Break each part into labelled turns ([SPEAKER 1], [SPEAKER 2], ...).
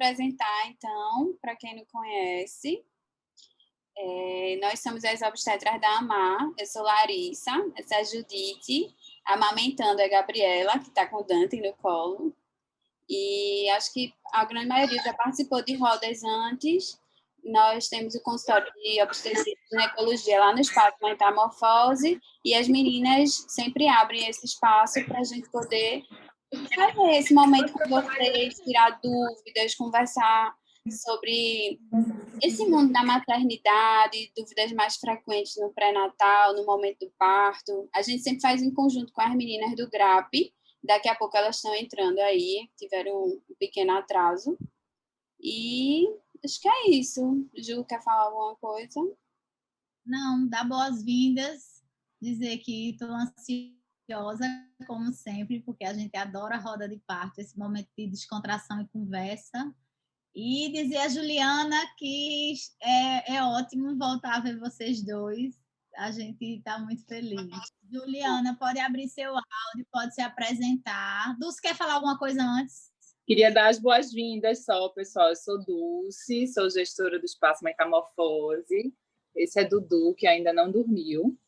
[SPEAKER 1] apresentar, então, para quem não conhece. Nós somos as obstetras da AMAR. Eu sou Larissa, essa é a Judite, amamentando a Gabriela, que está com o Dante no colo. E acho que a grande maioria já participou de rodas antes. Nós temos o consultório de obstetrícia e ginecologia lá no espaço Metamorfose, e as meninas sempre abrem esse espaço para a gente poder fazer esse momento com vocês, tirar dúvidas, conversar sobre esse mundo da maternidade, dúvidas mais frequentes no pré-natal, no momento do parto. A gente sempre faz em conjunto com as meninas do GRAP. Daqui a pouco elas estão entrando aí, tiveram um pequeno atraso. E acho que é isso. Ju, quer falar alguma coisa?
[SPEAKER 2] Não, dar boas-vindas, dizer que estou ansiosa, como sempre, porque a gente adora a roda de parto, esse momento de descontração e conversa. E dizer a Juliana que é ótimo voltar a ver vocês dois. A gente está muito feliz. Juliana, pode abrir seu áudio, pode se apresentar. Dulce, quer falar alguma coisa antes?
[SPEAKER 3] Queria dar as boas-vindas só, pessoal. Eu sou Dulce, sou gestora do Espaço Metamorfose. Esse é Dudu, que ainda não dormiu.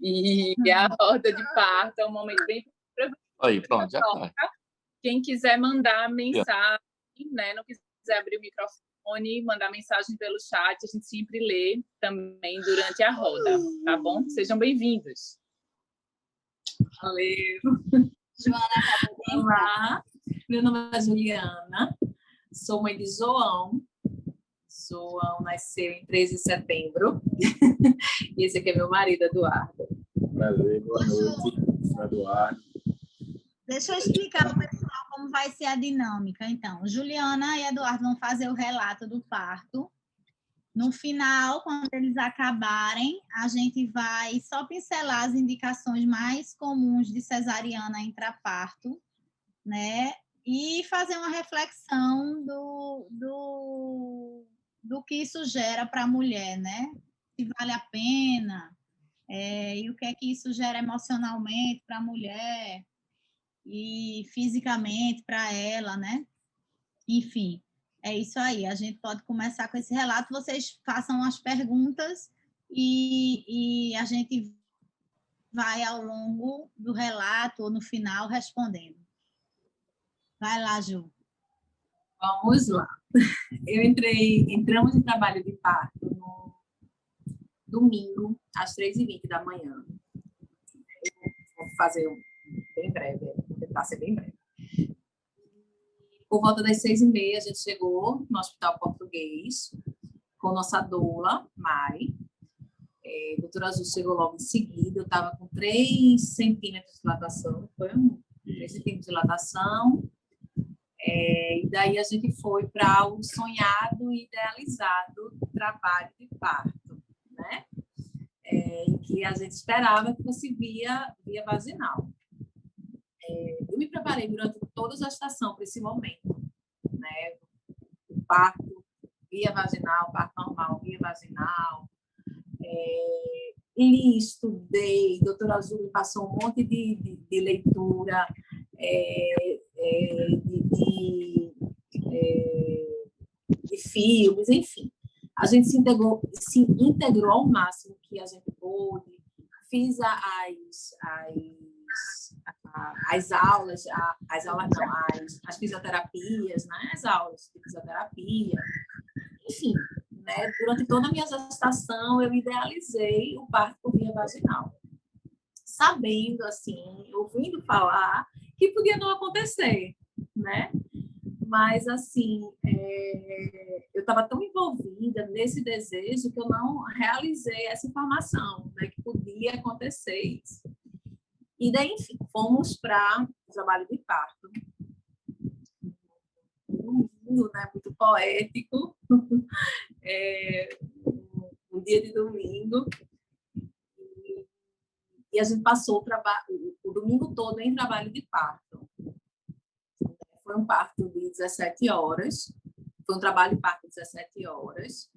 [SPEAKER 3] E a roda de parto é um momento bem...
[SPEAKER 4] Aí, pronto, já tá.
[SPEAKER 3] Quem quiser mandar mensagem, né? Não quiser abrir o microfone, mandar mensagem pelo chat, a gente sempre lê também durante a roda, tá bom? Sejam bem-vindos.
[SPEAKER 5] Valeu.
[SPEAKER 1] Joana, tá bem?
[SPEAKER 5] Olá, meu nome é Juliana, sou mãe de João. João nasceu em 13 de setembro. E esse aqui é meu marido, Eduardo.
[SPEAKER 6] Prazer, boa noite, sou Eduardo.
[SPEAKER 2] Deixa eu explicar para o pessoal como vai ser a dinâmica. Então, Juliana e Eduardo vão fazer o relato do parto. No final, quando eles acabarem, a gente vai só pincelar as indicações mais comuns de cesariana intraparto, né? E fazer uma reflexão do que isso gera para a mulher, né? Se vale a pena, e o que é que isso gera emocionalmente para a mulher e fisicamente para ela, né? Enfim, é isso aí. A gente pode começar com esse relato. Vocês façam as perguntas e a gente vai ao longo do relato ou no final respondendo. Vai lá, Ju.
[SPEAKER 5] Vamos lá. Entramos em trabalho de parto no domingo, às 3h20 da manhã. Vou fazer bem breve, vou tentar ser bem breve. Por volta das 6h30, a gente chegou no Hospital Português com nossa doula, Mari. A doutora Azul chegou logo em seguida. Eu estava com 3 centímetros de dilatação. Foi 3 centímetros de dilatação. E daí a gente foi para o sonhado e idealizado trabalho de parto, né? Em que a gente esperava que fosse via vaginal. Eu me preparei durante toda a gestação para esse momento, né? O parto via vaginal, parto normal via vaginal. Li, estudei, a doutora Azul me passou um monte de leitura, de filmes, enfim. A gente se integrou ao máximo que a gente pôde. Fiz as fisioterapias, né? As aulas de fisioterapia. Enfim, né? Durante toda a minha gestação, eu idealizei o parto por via vaginal. Sabendo, assim, ouvindo falar que podia não acontecer, né? Mas, assim, eu estava tão envolvida nesse desejo que eu não realizei essa informação, né? Que podia acontecer isso. E daí, enfim, fomos para o trabalho de parto. Um domingo, né? Muito poético. Um dia de domingo. E a gente passou o domingo todo em trabalho de parto. Foi um parto de 17 horas. Foi um trabalho de parto de 17 horas.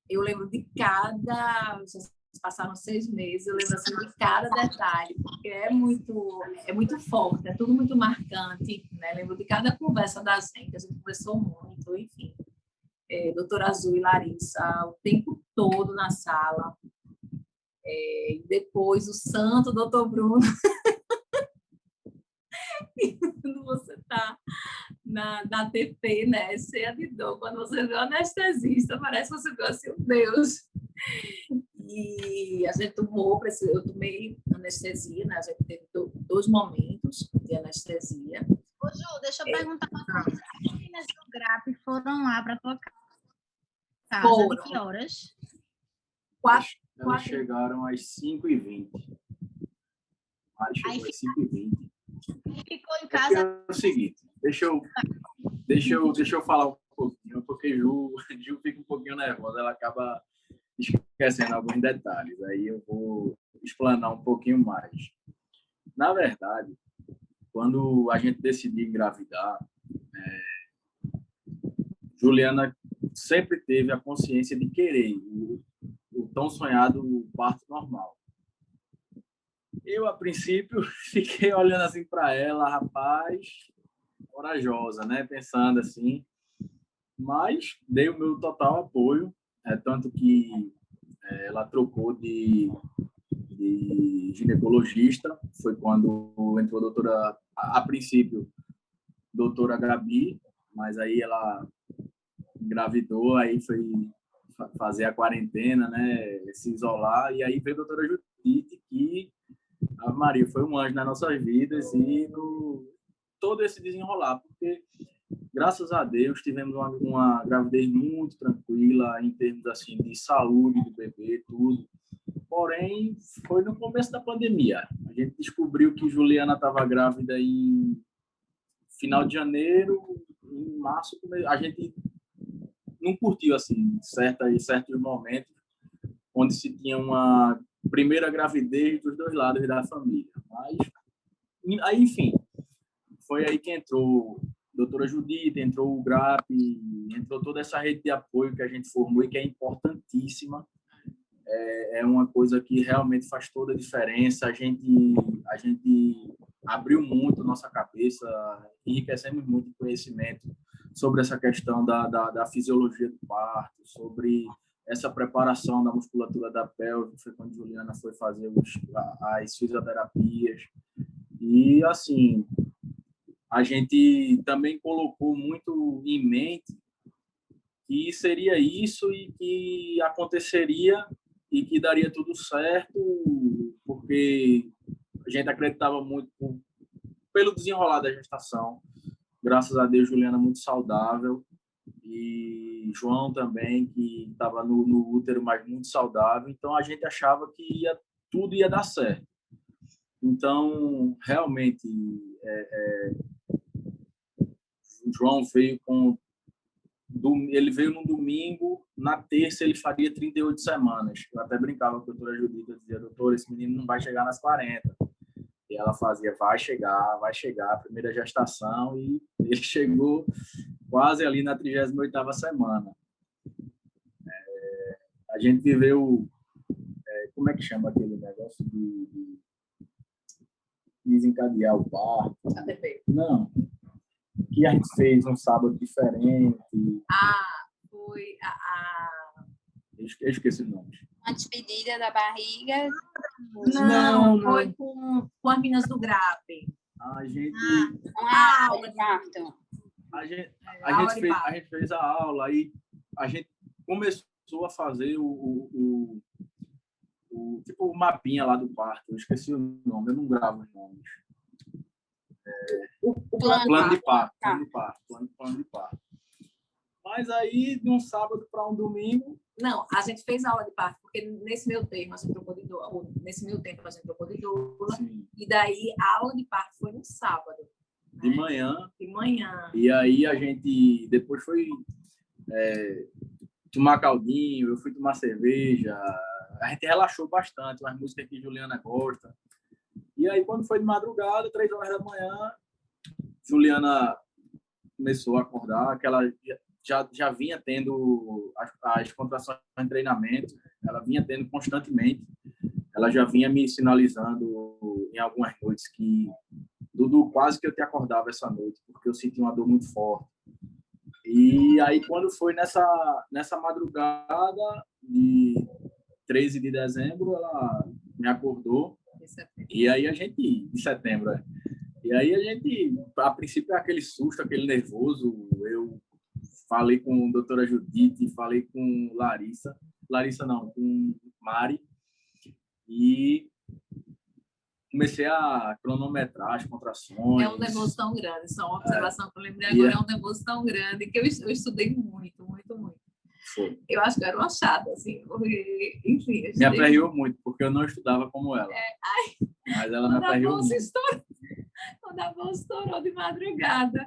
[SPEAKER 5] Eu lembro de cada... passaram 6 meses, eu lembro assim, de cada detalhe, porque é muito forte, é tudo muito marcante, né? Lembro de cada conversa da gente, a gente conversou muito, enfim. Doutora Azul e Larissa, o tempo todo na sala. E depois o santo doutor Bruno. E quando você está na TP, né, cheia de dor, quando você vê o anestesista, parece que você viu assim, um Deus. E a gente eu tomei anestesia, né? A gente teve 2 momentos de anestesia.
[SPEAKER 2] Ô, Ju, deixa eu perguntar uma coisa. As meninas do GRAP foram lá para tua casa de que horas?
[SPEAKER 5] 4.
[SPEAKER 6] Elas chegaram às 5h20. Mari chegou às 5h20.
[SPEAKER 2] Ficou em casa.
[SPEAKER 6] É o seguinte, deixa eu falar um pouquinho, porque Ju fica um pouquinho nervosa, ela acaba esquecendo alguns detalhes. Aí eu vou explanar um pouquinho mais. Na verdade, quando a gente decidiu engravidar, Juliana sempre teve a consciência de querer o tão sonhado parto normal. Eu, a princípio, fiquei olhando assim para ela, rapaz, corajosa, né? Pensando assim, mas dei o meu total apoio, tanto que ela trocou de ginecologista, foi quando entrou a doutora, a princípio, doutora Gabi, mas aí ela engravidou, aí foi fazer a quarentena, né? Se isolar, e aí veio a doutora Judite, que a Maria foi um anjo nas nossas vidas e todo esse desenrolar, porque graças a Deus tivemos uma gravidez muito tranquila em termos assim de saúde do bebê, tudo. Porém, foi no começo da pandemia. A gente descobriu que Juliana estava grávida em final de janeiro, em março, a gente não curtiu assim certos momentos onde se tinha uma primeira gravidez dos 2 lados da família. Mas aí, enfim, foi aí que entrou a doutora Judite, entrou o GRAP, entrou toda essa rede de apoio que a gente formou e que é importantíssima. É uma coisa que realmente faz toda a diferença. A gente abriu muito nossa cabeça, enriquecemos muito em conhecimento sobre essa questão da fisiologia do parto, sobre essa preparação da musculatura da pelve, foi quando Juliana foi fazer as fisioterapias. E, assim, a gente também colocou muito em mente que seria isso e que aconteceria e que daria tudo certo, porque a gente acreditava muito pelo desenrolar da gestação. Graças a Deus, Juliana muito saudável e João também, que estava no útero, mas muito saudável. Então, a gente achava que tudo ia dar certo. Então, realmente, o João ele veio no domingo, na terça ele faria 38 semanas. Eu até brincava com a doutora Judita, eu dizia, doutora, esse menino não vai chegar nas 40. E ela fazia, vai chegar, a primeira gestação, e ele chegou quase ali na 38ª semana. A gente viveu, como é que chama aquele negócio de desencadear o parto?
[SPEAKER 5] ATP.
[SPEAKER 6] Não, que a gente fez um sábado diferente.
[SPEAKER 5] Foi
[SPEAKER 6] Eu esqueci o nome.
[SPEAKER 1] Uma despedida da barriga.
[SPEAKER 5] Não, foi com as meninas do GRAP.
[SPEAKER 6] A gente...
[SPEAKER 1] Uma aula de parto.
[SPEAKER 6] A gente fez a aula, aí a gente começou a fazer tipo o mapinha lá do parto. Eu esqueci o nome, eu não gravo os nomes. O plano de parto. Mas aí, de um sábado para um domingo...
[SPEAKER 5] Não, a gente fez a aula de parto, porque nesse meu tempo a gente trocou de doula.
[SPEAKER 6] Sim.
[SPEAKER 5] E daí a aula de parto foi no sábado.
[SPEAKER 6] De manhã.
[SPEAKER 5] E
[SPEAKER 6] aí a gente depois foi tomar caldinho, eu fui tomar cerveja. A gente relaxou bastante, umas músicas que Juliana gosta. E aí, quando foi de madrugada, 3 horas da manhã, Juliana começou a acordar, que ela já vinha tendo as contrações em treinamento, ela vinha tendo constantemente. Ela já vinha me sinalizando em algumas noites que, Dudu, quase que eu te acordava essa noite, porque eu senti uma dor muito forte. E aí, quando foi nessa madrugada de 13 de dezembro, ela me acordou. E aí de setembro, E aí a gente, a princípio, é aquele susto, aquele nervoso. Eu falei com a doutora Judite, falei com Larissa não, com Mari, e comecei a cronometrar as contrações.
[SPEAKER 5] É um nervoso tão grande, só uma observação que eu lembrei agora, é um nervoso tão grande que eu estudei muito, muito, muito.
[SPEAKER 6] Foi.
[SPEAKER 5] Eu acho que eu era uma chata, assim, porque, enfim...
[SPEAKER 6] Me aperreou muito, porque eu não estudava como ela. Mas ela me aperreou muito.
[SPEAKER 5] Quando a bolsa estourou de madrugada,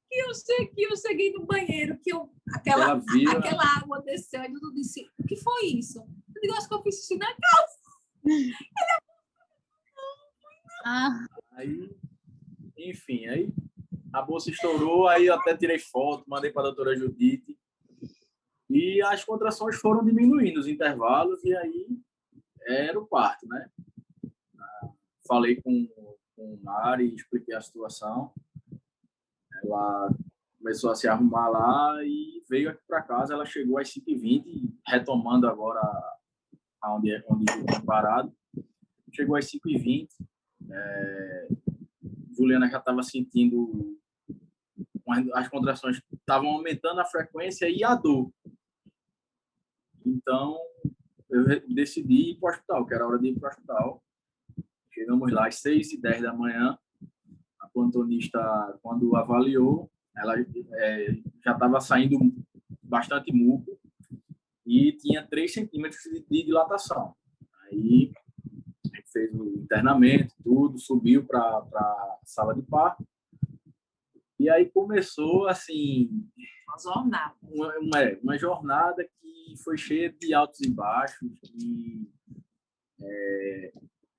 [SPEAKER 5] que eu cheguei no banheiro, aquela água desceu, e Dudu disse, o que foi isso? Eu digo, acho que eu fiz xixi na calça.
[SPEAKER 6] Aí, enfim, aí a bolsa estourou, aí eu até tirei foto, mandei para a doutora Judite, e as contrações foram diminuindo, os intervalos, e aí era o parto, né? Falei com Mari, expliquei a situação. Ela começou a se arrumar lá e veio aqui para casa. Ela chegou às 5h20, retomando agora onde eu tinha parado. Chegou às 5h20. Juliana já estava sentindo... As contrações estavam aumentando a frequência e a dor. Então, eu decidi ir para o hospital, que era hora de ir para o hospital. Chegamos lá às 6h10 da manhã. A plantonista, quando avaliou, ela já estava saindo bastante muco e tinha 3 centímetros de dilatação. Aí a gente fez o internamento, tudo, subiu para a sala de parto. E aí começou, assim...
[SPEAKER 5] Uma jornada.
[SPEAKER 6] Uma jornada que foi cheia de altos e baixos. E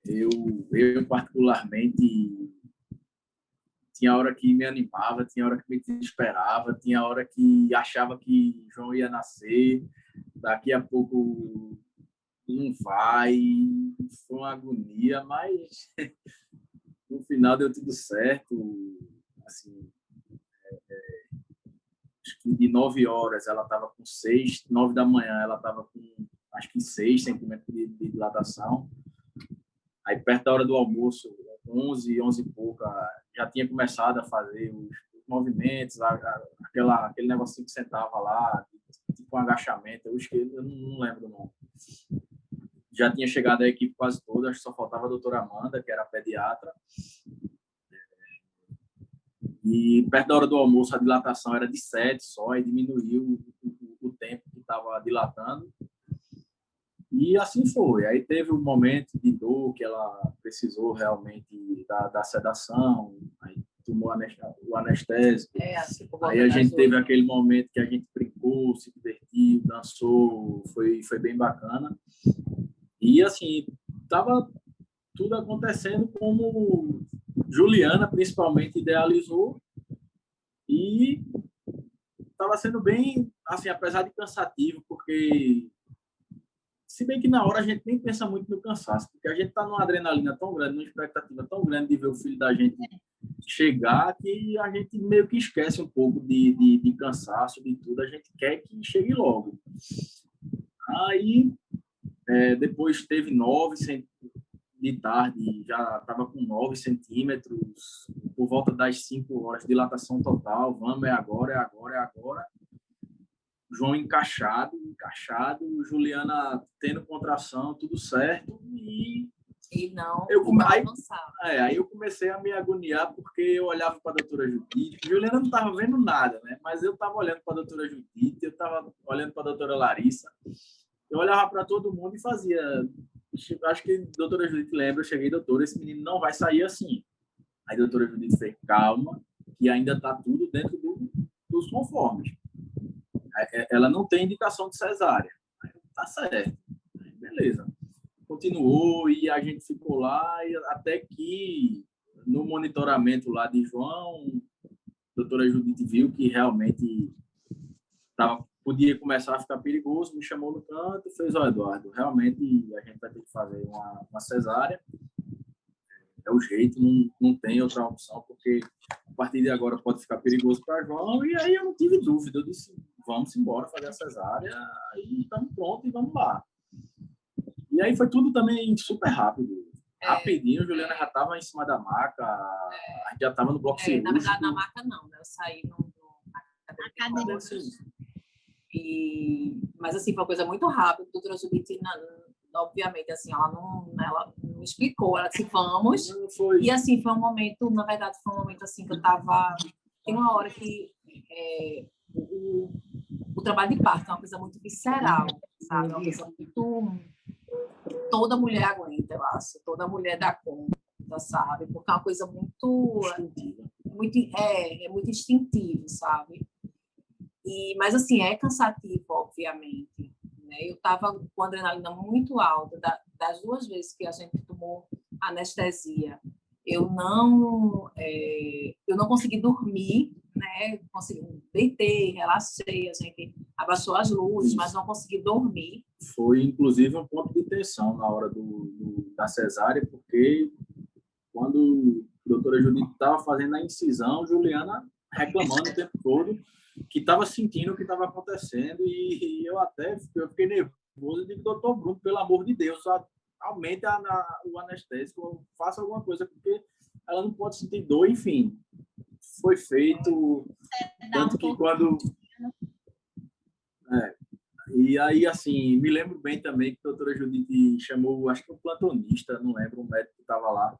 [SPEAKER 6] eu particularmente... Tinha hora que me animava, tinha hora que me desesperava, tinha hora que achava que João ia nascer, daqui a pouco não vai, foi uma agonia, mas no final deu tudo certo. Assim, acho que de 9 horas ela estava com 6, 9 da manhã ela estava com acho que 6 centímetros de dilatação. Aí perto da hora do almoço, 11 e pouca, já tinha começado a fazer os movimentos, aquele negocinho que sentava lá, tipo um agachamento, eu não lembro o nome. Já tinha chegado a equipe quase toda, acho que só faltava a doutora Amanda, que era a pediatra. E perto da hora do almoço, a dilatação era de 7 só, e diminuiu o tempo que estava dilatando. E assim foi. Aí teve um momento de dor que ela precisou realmente da sedação, aí tomou o anestésico.
[SPEAKER 5] Assim,
[SPEAKER 6] aí a gente teve aquele momento que a gente brincou, se divertiu, dançou, foi bem bacana. E assim, estava tudo acontecendo como Juliana, principalmente, idealizou. E estava sendo bem, assim, apesar de cansativo, porque... Se bem que na hora a gente nem pensa muito no cansaço, porque a gente está numa adrenalina tão grande, numa expectativa tão grande de ver o filho da gente chegar, que a gente meio que esquece um pouco de cansaço, de tudo. A gente quer que chegue logo. Aí, depois teve 9 de tarde, já estava com 9 centímetros, por volta das 5 horas, dilatação total. Vamos, é agora. João encaixado, Juliana tendo contração, tudo certo, e
[SPEAKER 5] não
[SPEAKER 6] avançava. Aí eu comecei a me agoniar, porque eu olhava para a doutora Judite, Juliana não estava vendo nada, né? Mas eu estava olhando para a doutora Judite, eu estava olhando para a doutora Larissa, eu olhava para todo mundo e fazia... Acho que a doutora Judite lembra, eu cheguei, doutora, esse menino não vai sair assim. Aí a doutora Judite fez, calma, que ainda está tudo dentro dos conformes. Ela não tem indicação de cesárea. Tá certo. Beleza. Continuou e a gente ficou lá até que no monitoramento lá de João, a doutora Judite viu que realmente podia começar a ficar perigoso, me chamou no canto e fez: ó, Eduardo, realmente a gente vai ter que fazer uma cesárea, é o jeito, não tem outra opção, porque a partir de agora pode ficar perigoso para João. E aí eu não tive dúvida, eu disse: vamos embora fazer a cesárea, e estamos prontos e vamos lá. E aí foi tudo também super rápido. Rapidinho, Juliana já estava em cima da maca, a gente já estava no bloco cirúrgico.
[SPEAKER 5] Na verdade, na maca não, né? Eu saí na cadeira. Mas, assim, foi uma coisa muito rápida. A doutora Judite, obviamente, assim, ela não explicou. Ela disse: vamos. E, assim, foi um momento, na verdade, assim, que eu estava... Tem uma hora que o trabalho de parto é uma coisa muito visceral, sabe? É uma coisa muito... Toda mulher aguenta, eu acho. Toda mulher dá conta, sabe? Porque é uma coisa muito instintivo, sabe? Mas, assim, é cansativo, obviamente. Né? Eu estava com a adrenalina muito alta. Das 2 vezes que a gente tomou anestesia, eu não consegui dormir, né? Deitei, relaxei, a gente abaixou as luzes, mas não consegui dormir.
[SPEAKER 6] Foi, inclusive, um ponto de tensão na hora da cesárea, porque quando a doutora Judite estava fazendo a incisão, Juliana reclamando o tempo todo que estava sentindo o que estava acontecendo, e eu fiquei nervoso e digo: doutor Bruno, pelo amor de Deus, aumente o anestésico, faça alguma coisa, porque ela não pode sentir dor. Enfim, foi feito, tanto que quando... E aí, assim, me lembro bem também que a doutora Judite chamou, acho que um plantonista, não lembro, um médico que estava lá,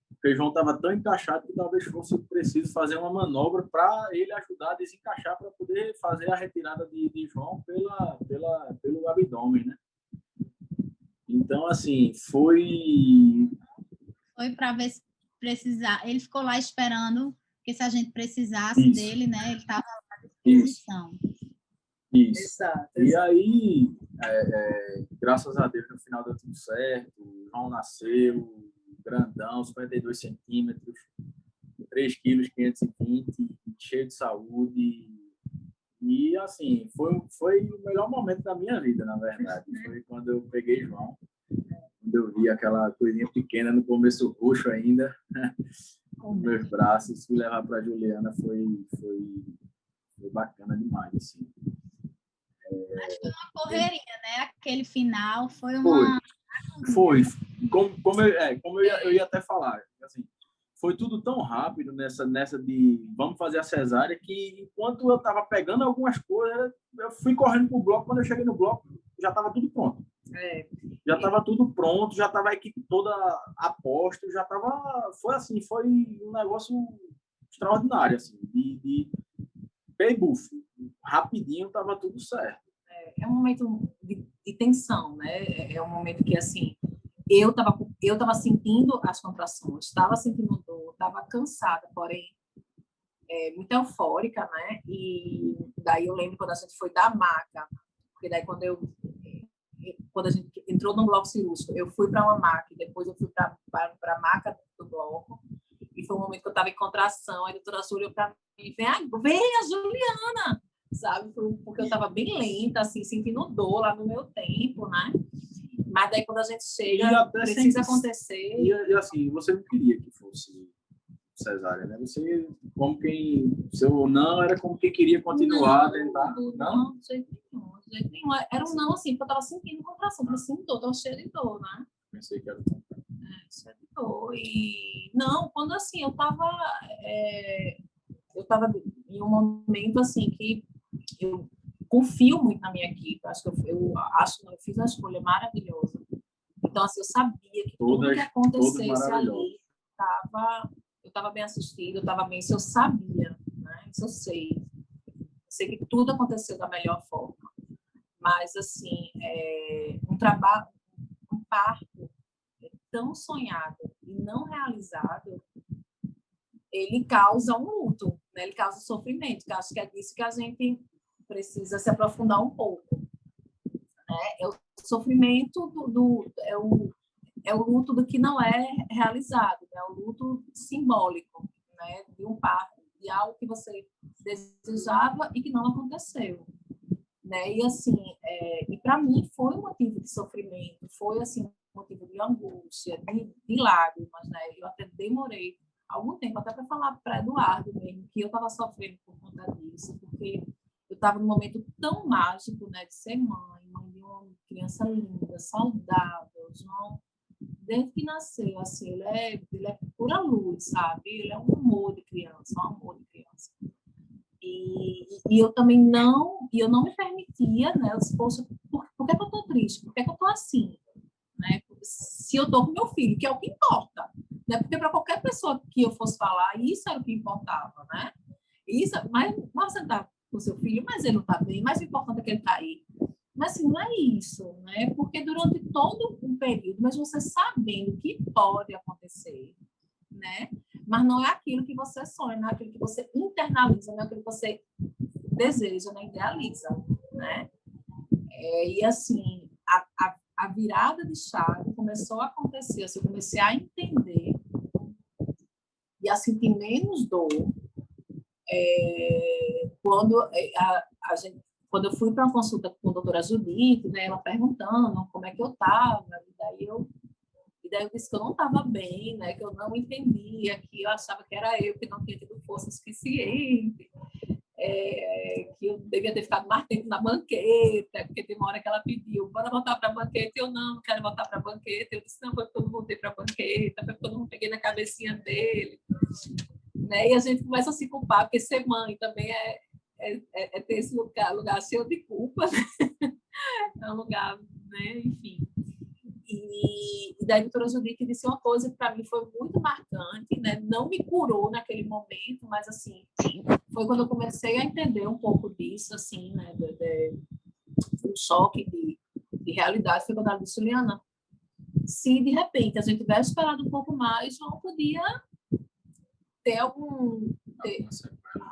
[SPEAKER 6] porque o João estava tão encaixado que talvez fosse preciso fazer uma manobra para ele ajudar a desencaixar, para poder fazer a retirada de João pelo abdômen, né? Então, assim, foi
[SPEAKER 2] para ver se precisar. Ele ficou lá esperando, porque se a gente precisasse dele, né, ele estava à disposição.
[SPEAKER 6] Isso.
[SPEAKER 5] Exato.
[SPEAKER 6] E aí, graças a Deus, no final deu tudo certo. O João nasceu grandão, 52 centímetros, 3 quilos 520, cheio de saúde. E, assim, foi o melhor momento da minha vida, na verdade. Foi quando eu peguei João, quando eu vi aquela coisinha pequena, no começo roxo ainda, nos meus braços. Fui levar para a Juliana, foi bacana demais, assim.
[SPEAKER 2] Acho que foi uma correria, né? Aquele final foi uma...
[SPEAKER 6] Foi. Como eu ia até falar, assim, foi tudo tão rápido nessa de vamos fazer a cesárea, que enquanto eu estava pegando algumas coisas, eu fui correndo pro bloco. Quando eu cheguei no bloco, já estava tudo pronto. Já estava tudo pronto, já estava a equipe toda a posto, já estava... Foi um negócio extraordinário, assim, de pay-buff. Rapidinho estava tudo certo.
[SPEAKER 5] É um momento de tensão, né? É um momento que, assim, eu tava sentindo as contrações, estava sentindo dor, estava cansada, porém muito eufórica, né? E daí eu lembro quando a gente foi da maca, porque daí quando a gente entrou no bloco cirúrgico, eu fui para uma maca, e depois eu fui para a maca do bloco, e foi um momento que eu estava em contração. A doutora Júlia para mim: vem a Juliana, sabe? Porque eu estava bem lenta, assim, sentindo dor lá no meu tempo, né? Mas daí quando a gente chega, precisa acontecer.
[SPEAKER 6] E assim, você não queria que fosse cesárea, né? Você, como quem... Seu não era como quem queria continuar a tentar.
[SPEAKER 5] Não, de jeito nenhum. Era um não, assim, porque eu estava sentindo contração, estava sentindo dor, estava cheia de dor, né?
[SPEAKER 6] Pensei que era...
[SPEAKER 5] Cheia de dor. E não, quando assim, eu estava em um momento, assim, que eu confio muito na minha equipe. Acho que eu fiz uma escolha maravilhosa. Então, assim, eu sabia que tudo que acontecesse ali eu estava bem assistida, eu estava bem, isso eu sabia, né? Isso eu sei. Eu sei que tudo aconteceu da melhor forma. Mas, assim, um parto tão sonhado e não realizado, ele causa um luto, né? Ele causa sofrimento, que acho que é disso que a gente precisa se aprofundar um pouco. Né? É o sofrimento é o luto do que não é realizado, é o luto simbólico, né? De um parto, de algo que você desejava e que não aconteceu. né? E assim, e para mim foi um motivo de sofrimento, foi assim um motivo de angústia, de lágrimas, né? Eu até demorei algum tempo até para falar para Eduardo mesmo que eu estava sofrendo por conta disso, porque eu estava num momento tão mágico, né, de ser mãe de uma criança linda, saudável, João, desde que nasceu, assim, ele é pura luz, sabe? Ele é um amor de criança, um amor de criança. E eu também não me permitia, né? Eu disse, poxa, por que eu tô triste? Por que eu tô assim? Né? Se eu tô com meu filho, que é o que importa, né? Porque para qualquer pessoa que eu fosse falar, isso era o que importava, né? Isso, mas você tá com seu filho, mas ele não tá bem, mais importante é que ele tá aí. Mas assim, não é isso, né? Porque durante todo um período, mas você sabendo o que pode acontecer, né? Mas não é aquilo que você sonha, não é aquilo que você internaliza, não é aquilo que você deseja, né? Idealiza, né? E assim, a virada de chave começou a acontecer, assim, eu comecei a entender e a sentir menos dor quando eu fui para uma consulta com a doutora Judite, né, ela perguntando como é que eu estava, e daí eu disse que eu não estava bem, né, que eu não entendia, que eu achava que era eu que não tinha tido força suficiente, que eu devia ter ficado mais tempo na banqueta, porque tem uma hora que ela pediu, bora voltar para a banqueta, eu não quero voltar para a banqueta, eu disse, não, foi porque eu não voltei para a banqueta, foi porque eu não peguei na cabecinha dele, né, e a gente começa a se culpar, porque ser mãe também é ter esse lugar cheio de culpa, né? É um lugar, né, enfim. E daí a doutora Judite disse uma coisa que para mim foi muito marcante, né? Não me curou naquele momento, mas assim, foi quando eu comecei a entender um pouco disso, assim, né? Um choque de realidade, foi quando ela disse, Juliana, se de repente a gente tivesse esperado um pouco mais, não podia ter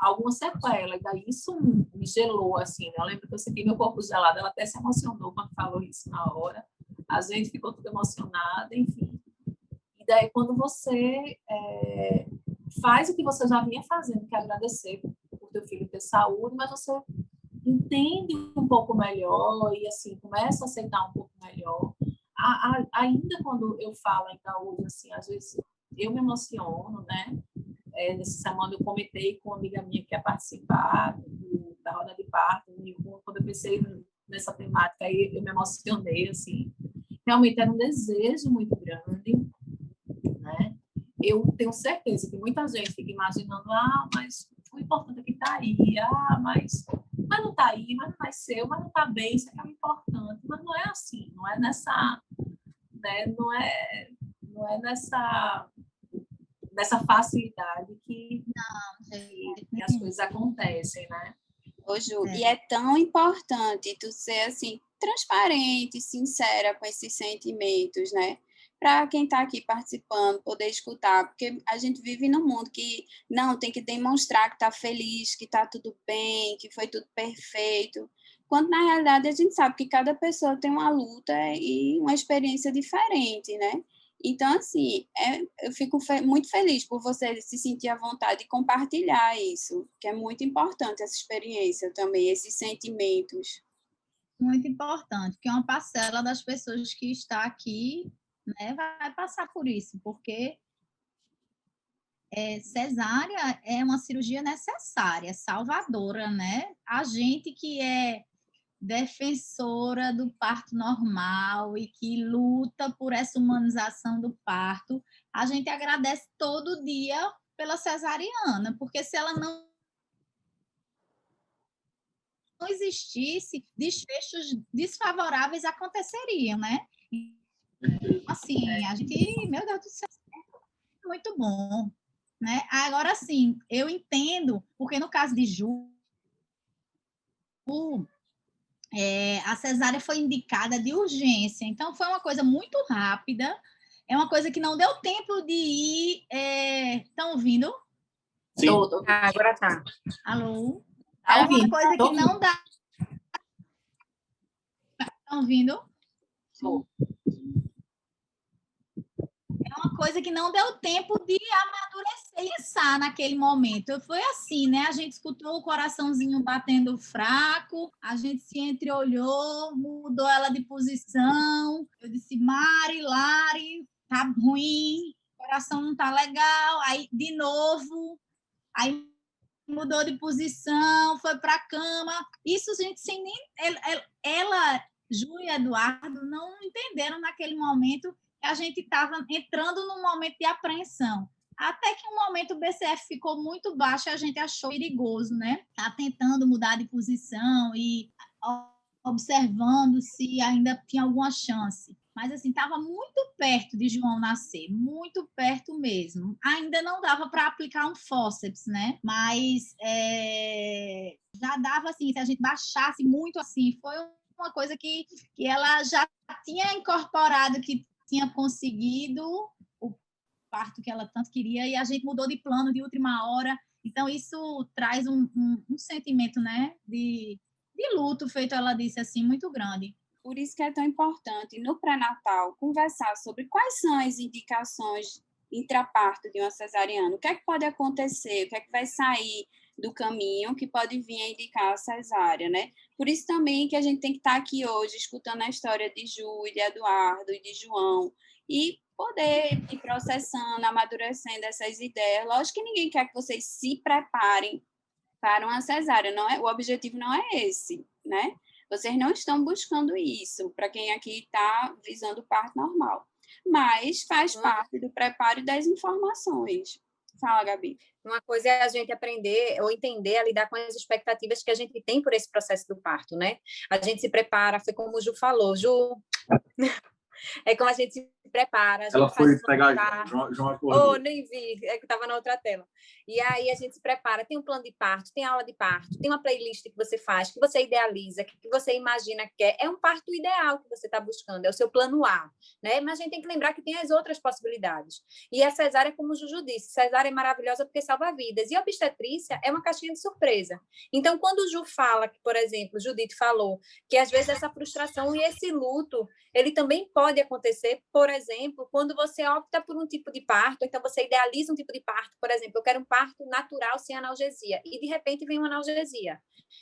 [SPEAKER 5] alguma sequela, e daí isso me gelou, assim, né? Eu lembro que eu senti meu corpo gelado, ela até se emocionou quando falou isso na hora, a gente ficou tudo emocionada, enfim. E daí, quando você faz o que você já vinha fazendo, que é agradecer por teu filho ter saúde, mas você entende um pouco melhor e, assim, começa a aceitar um pouco melhor. Ainda quando eu falo ainda hoje, assim, às vezes eu me emociono, né? Nessa semana eu comentei com uma amiga minha que ia participar da roda de parto, e quando eu pensei nessa temática, aí eu me emocionei, assim. Realmente era um desejo muito grande, né? Eu tenho certeza que muita gente fica imaginando, mas o importante é que está aí, mas não está aí, mas não vai ser, mas não está bem, isso é que é o importante. Mas não é assim, não é nessa, né? Não é nessa facilidade que as coisas acontecem, né?
[SPEAKER 1] Ô, Ju, e é tão importante tu ser, assim, transparente, sincera com esses sentimentos, né? Para quem está aqui participando, poder escutar, porque a gente vive num mundo que não tem que demonstrar que está feliz, que está tudo bem, que foi tudo perfeito, quando na realidade a gente sabe que cada pessoa tem uma luta e uma experiência diferente, né? Então, assim, eu fico muito feliz por você se sentir à vontade de compartilhar isso, que é muito importante essa experiência também, esses sentimentos.
[SPEAKER 2] Muito importante, porque uma parcela das pessoas que está aqui, né, vai passar por isso, porque cesárea é uma cirurgia necessária, salvadora, né? A gente que é defensora do parto normal e que luta por essa humanização do parto, a gente agradece todo dia pela cesariana, porque se ela não existisse, desfechos desfavoráveis aconteceriam, né? Assim, a gente, meu Deus do céu, é muito bom, né? Agora sim, eu entendo, porque no caso de Ju, a cesárea foi indicada de urgência, então foi uma coisa muito rápida, é uma coisa que não deu tempo de ir. Estão ouvindo?
[SPEAKER 6] Sim.
[SPEAKER 5] Agora tá.
[SPEAKER 2] Alô? É uma coisa que não dá. Estão ouvindo? É uma coisa que não deu tempo de amadurecer e pensar naquele momento. Foi assim, né? A gente escutou o coraçãozinho batendo fraco, a gente se entreolhou, mudou ela de posição. Eu disse, Mari, Lari, tá ruim, o coração não tá legal. Aí, de novo, aí mudou de posição, foi para a cama. Isso, gente, sem nem... Ela, Ju e Eduardo, não entenderam naquele momento que a gente estava entrando num momento de apreensão. Até que um momento o BCF ficou muito baixo e a gente achou perigoso, né? Tá tentando mudar de posição e observando se ainda tinha alguma chance. Mas, assim, estava muito perto de João nascer, muito perto mesmo. Ainda não dava para aplicar um fórceps, né? Mas já dava, assim, se a gente baixasse muito, assim, foi uma coisa que ela já tinha incorporado, que tinha conseguido o parto que ela tanto queria, e a gente mudou de plano de última hora. Então, isso traz um sentimento, né, de luto, feito ela disse, assim, muito grande.
[SPEAKER 1] Por isso que é tão importante, no pré-natal, conversar sobre quais são as indicações intraparto de uma cesariana, o que é que pode acontecer, o que é que vai sair do caminho que pode vir a indicar a cesárea, né? Por isso também que a gente tem que estar aqui hoje escutando a história de Ju, de Eduardo e de João e poder ir processando, amadurecendo essas ideias. Lógico que ninguém quer que vocês se preparem para uma cesárea, não é? O objetivo não é esse, né? Vocês não estão buscando isso, para quem aqui está visando o parto normal. Mas faz parte do preparo e das informações. Fala, Gabi.
[SPEAKER 7] Uma coisa é a gente aprender ou entender a lidar com as expectativas que a gente tem por esse processo do parto, né? A gente se prepara, foi como o Ju falou. Ju, é como a gente se prepara.
[SPEAKER 6] Ela foi pegar João acordou.
[SPEAKER 7] Oh, nem vi, é que estava na outra tela. E aí a gente se prepara, tem um plano de parto, tem aula de parto, tem uma playlist que você faz, que você idealiza, que você imagina que é um parto ideal que você está buscando, é o seu plano A, né? Mas a gente tem que lembrar que tem as outras possibilidades. E a cesárea, como o Juju disse, cesárea é maravilhosa porque salva vidas. E a obstetrícia é uma caixinha de surpresa. Então, quando o Ju fala, que, por exemplo, Judite falou, que às vezes essa frustração e esse luto, ele também pode acontecer, por exemplo, quando você opta por um tipo de parto, então você idealiza um tipo de parto, por exemplo, eu quero um parto natural sem analgesia, e de repente vem uma analgesia.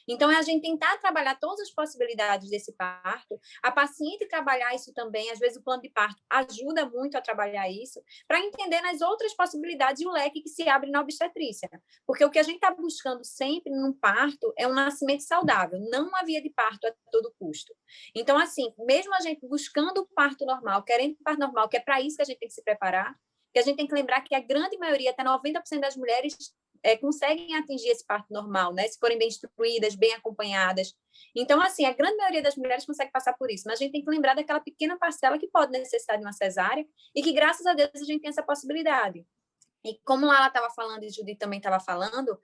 [SPEAKER 7] Então, é a gente tentar trabalhar todas as possibilidades desse parto, a paciente trabalhar isso também, às vezes o plano de parto ajuda muito a trabalhar isso, para entender nas outras possibilidades e o leque que se abre na obstetrícia. Porque o que a gente está buscando sempre num parto é um nascimento saudável, não uma via de parto a todo custo. Então, assim, mesmo a gente buscando o parto normal, querendo o parto normal, que é para isso que a gente tem que se preparar, que a gente tem que lembrar que a grande maioria, até 90% das mulheres, conseguem atingir esse parto normal, né? Se forem bem instruídas, bem acompanhadas. Então, assim, a grande maioria das mulheres consegue passar por isso, mas a gente tem que lembrar daquela pequena parcela que pode necessitar de uma cesárea e que, graças a Deus, a gente tem essa possibilidade. E como ela estava falando e Judith também estava falando,